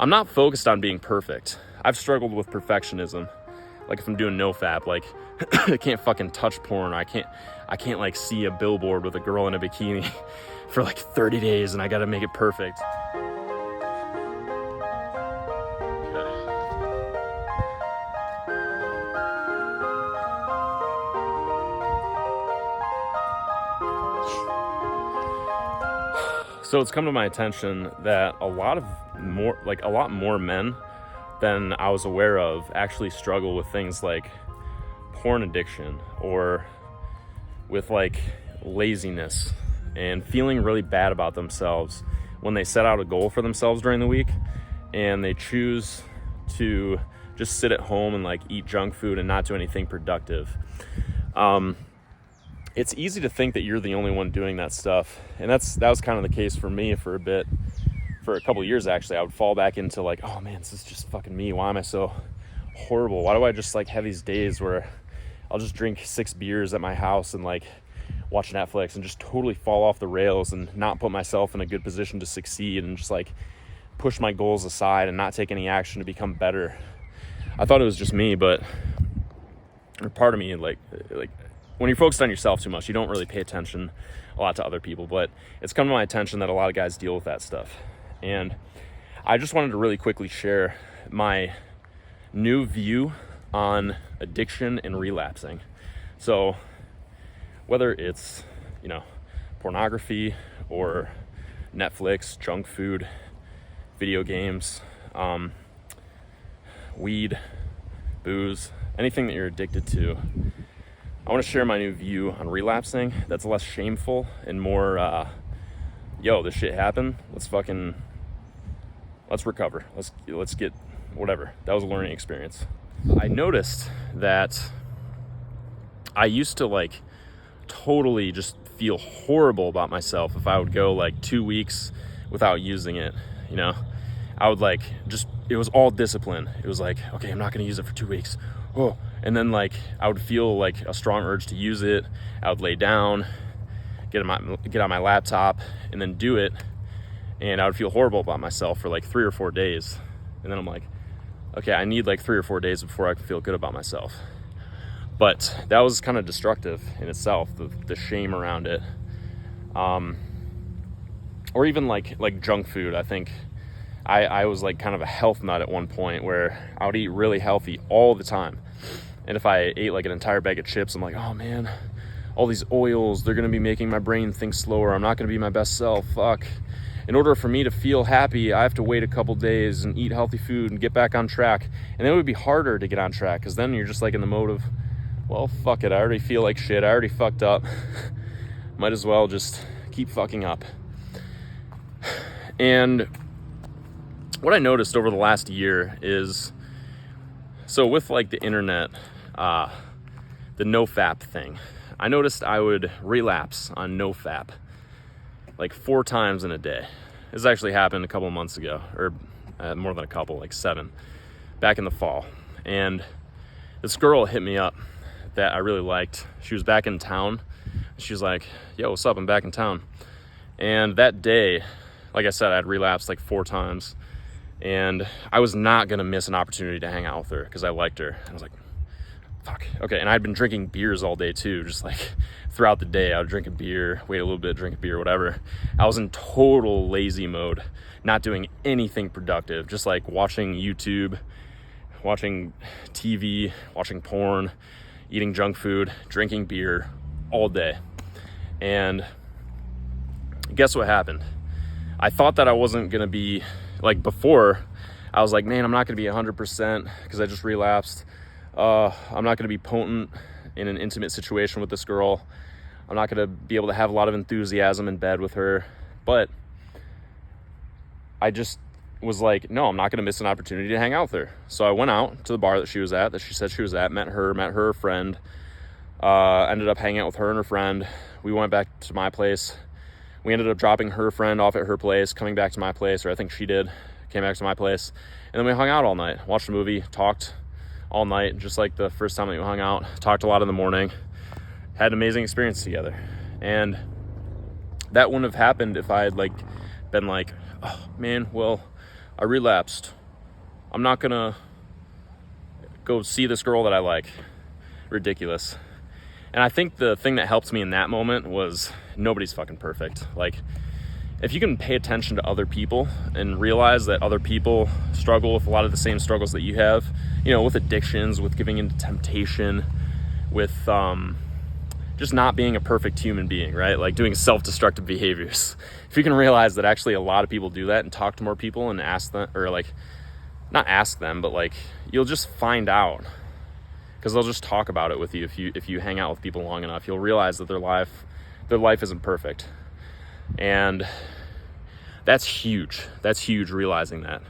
I'm not focused on being perfect. I've struggled with perfectionism. Like if I'm doing Nofap, like I can't fucking touch porn. I can't like see a billboard with a girl in a bikini for like 30 days and I gotta make it perfect. So it's come to my attention that a lot more men than I was aware of actually struggle with things like porn addiction or with like laziness and feeling really bad about themselves when they set out a goal for themselves during the week and they choose to just sit at home and like eat junk food and not do anything productive. It's easy to think that you're the only one doing that stuff. And that was kind of the case for me for a couple of years, actually. I would fall back into like, oh man, this is just fucking me. Why am I so horrible? Why do I just like have these days where I'll just drink 6 beers at my house and like watch Netflix and just totally fall off the rails and not put myself in a good position to succeed and just like push my goals aside and not take any action to become better. I thought it was just me, but part of me like when you're focused on yourself too much, you don't really pay attention a lot to other people. But it's come to my attention that a lot of guys deal with that stuff. And I just wanted to really quickly share my new view on addiction and relapsing. So whether it's, pornography or Netflix, junk food, video games, weed, booze, anything that you're addicted to, I want to share my new view on relapsing that's less shameful and more, this shit happened. Let's recover. Let's get whatever. That was a learning experience. I noticed that I used to like totally just feel horrible about myself if I would go like 2 weeks without using it, I would like it was all discipline. It was like, okay, I'm not going to use it for 2 weeks. Oh, and then like I would feel like a strong urge to use it. I would lay down, get on my laptop, and then do it. And I would feel horrible about myself for like 3 or 4 days. And then I'm like, okay, I need like 3 or 4 days before I can feel good about myself. But that was kind of destructive in itself, the shame around it. Or even like junk food. I think I was like kind of a health nut at one point where I would eat really healthy all the time. And if I ate like an entire bag of chips, I'm like, oh man, all these oils, they're going to be making my brain think slower. I'm not going to be my best self. Fuck. In order for me to feel happy, I have to wait a couple days and eat healthy food and get back on track. And then it would be harder to get on track because then you're just like in the mode of, well, fuck it. I already feel like shit. I already fucked up. Might as well just keep fucking up. And what I noticed over the last year is, so with like the internet, the Nofap thing, I noticed I would relapse on Nofap like 4 times in a day. This actually happened a couple of months ago, or more than a couple, like 7, back in the fall. And this girl hit me up that I really liked. She was back in town. She was like, yo, what's up? I'm back in town. And that day, like I said, I'd relapsed like 4 times. And I was not going to miss an opportunity to hang out with her because I liked her. I was like, fuck. Okay. And I'd been drinking beers all day too. Just like throughout the day, I would drink a beer, wait a little bit, drink a beer, whatever. I was in total lazy mode, not doing anything productive, just like watching YouTube, watching TV, watching porn, eating junk food, drinking beer all day. And guess what happened? I thought that I wasn't going to be, like before, I was like, man, I'm not going to be 100% because I just relapsed. I'm not going to be potent in an intimate situation with this girl. I'm not going to be able to have a lot of enthusiasm in bed with her. But I just was like, no, I'm not going to miss an opportunity to hang out with her. So I went out to the bar that she was at, that she said she was at, met her friend, ended up hanging out with her and her friend. We went back to my place. We ended up dropping her friend off at her place, coming back to my place, or I think she did, came back to my place. And then we hung out all night, watched a movie, talked all night, just like the first time that we hung out, talked a lot in the morning, had an amazing experience together. And that wouldn't have happened if I had like been like, oh man, well, I relapsed. I'm not gonna go see this girl that I like. Ridiculous. And I think the thing that helped me in that moment was nobody's fucking perfect. Like, if you can pay attention to other people and realize that other people struggle with a lot of the same struggles that you have, with addictions, with giving into temptation, with just not being a perfect human being, right? Like doing self-destructive behaviors. If you can realize that actually a lot of people do that and talk to more people and ask them, or like, not ask them, but like, you'll just find out, because they'll just talk about it with you. If you hang out with people long enough, you'll realize that their life isn't perfect. And that's huge. That's huge, realizing that.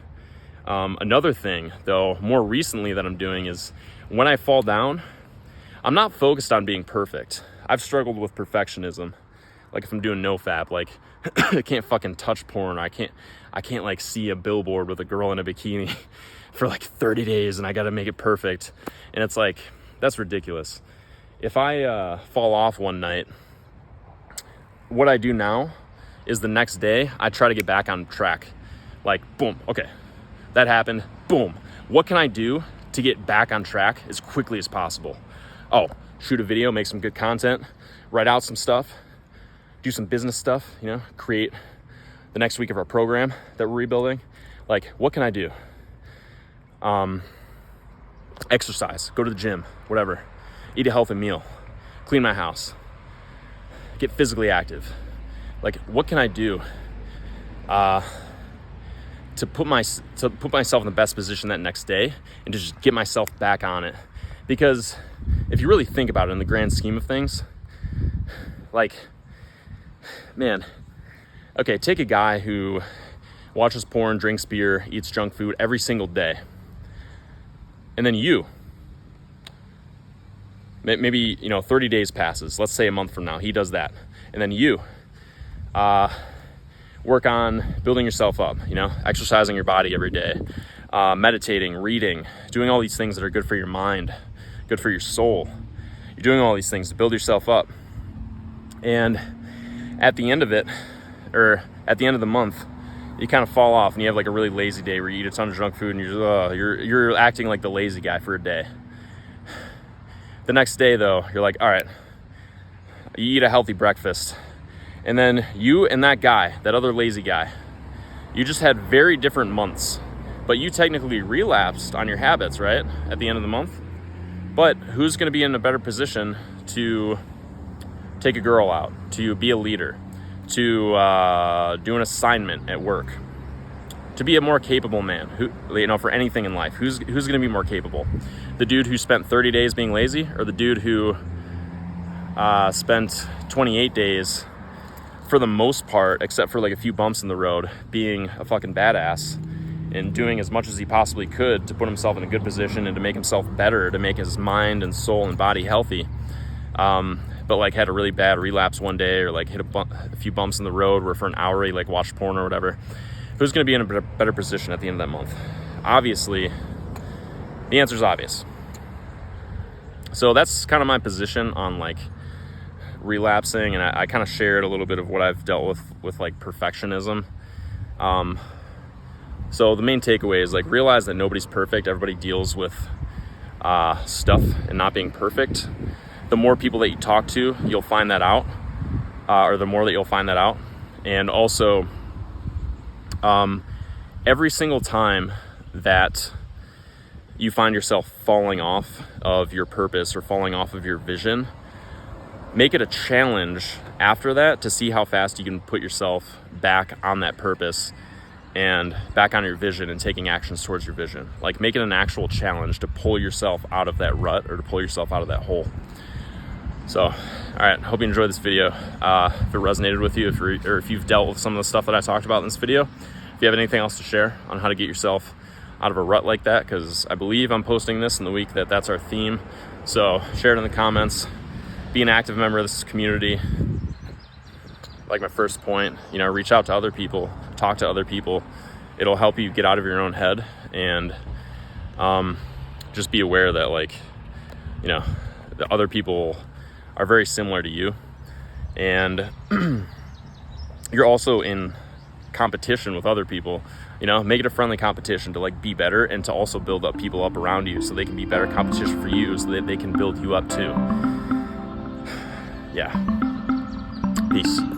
Another thing, though, more recently that I'm doing is when I fall down, I'm not focused on being perfect. I've struggled with perfectionism. Like if I'm doing Nofap, like I can't fucking touch porn. I can't like see a billboard with a girl in a bikini for like 30 days and I got to make it perfect. And it's like, that's ridiculous. If I fall off one night, what I do now is the next day I try to get back on track. Like, boom, okay, that happened, boom. What can I do to get back on track as quickly as possible? Oh, shoot a video, make some good content, write out some stuff, do some business stuff, create the next week of our program that we're rebuilding. Like, what can I do? Exercise, go to the gym, whatever, eat a healthy meal, clean my house, get physically active. Like, what can I do to put myself in the best position that next day and to just get myself back on it? Because if you really think about it in the grand scheme of things, like, man, okay, take a guy who watches porn, drinks beer, eats junk food every single day. And then maybe 30 days passes. Let's say a month from now, he does that. And then you work on building yourself up, exercising your body every day, meditating, reading, doing all these things that are good for your mind, good for your soul. You're doing all these things to build yourself up. And at the end of it, or at the end of the month, you kind of fall off and you have like a really lazy day where you eat a ton of junk food and you're acting like the lazy guy for a day. The next day though, you're like, all right, you eat a healthy breakfast. And then you and that guy, that other lazy guy, you just had very different months, but you technically relapsed on your habits, right? At the end of the month. But who's going to be in a better position to take a girl out, to be a leader, to do an assignment at work, to be a more capable man, for anything in life? Who's going to be more capable? The dude who spent 30 days being lazy, or the dude who spent 28 days, for the most part, except for like a few bumps in the road, being a fucking badass and doing as much as he possibly could to put himself in a good position and to make himself better, to make his mind and soul and body healthy, but like had a really bad relapse one day, or like hit a few bumps in the road where for an hour he like watched porn or whatever? Who's going to be in a better position at the end of that month? Obviously, the answer is obvious. So that's kind of my position on like relapsing, and I kind of shared a little bit of what I've dealt with like perfectionism. So the main takeaway is like, realize that nobody's perfect. Everybody deals with stuff and not being perfect. The more people that you talk to, you'll find that out, or the more that you'll find that out. And also, every single time that you find yourself falling off of your purpose or falling off of your vision, make it a challenge after that to see how fast you can put yourself back on that purpose and back on your vision and taking actions towards your vision. Like, make it an actual challenge to pull yourself out of that rut or to pull yourself out of that hole. So, all right, hope you enjoyed this video. If it resonated with you, or if you've dealt with some of the stuff that I talked about in this video, if you have anything else to share on how to get yourself out of a rut like that, because I believe I'm posting this in the week that's our theme. So share it in the comments. Be an active member of this community. Like my first point, reach out to other people, talk to other people. It'll help you get out of your own head, and just be aware that the other people are very similar to you, and you're also in competition with other people. You know, make it a friendly competition to like be better and to also build up people up around you so they can be better competition for you so that they can build you up too. Yeah. Peace.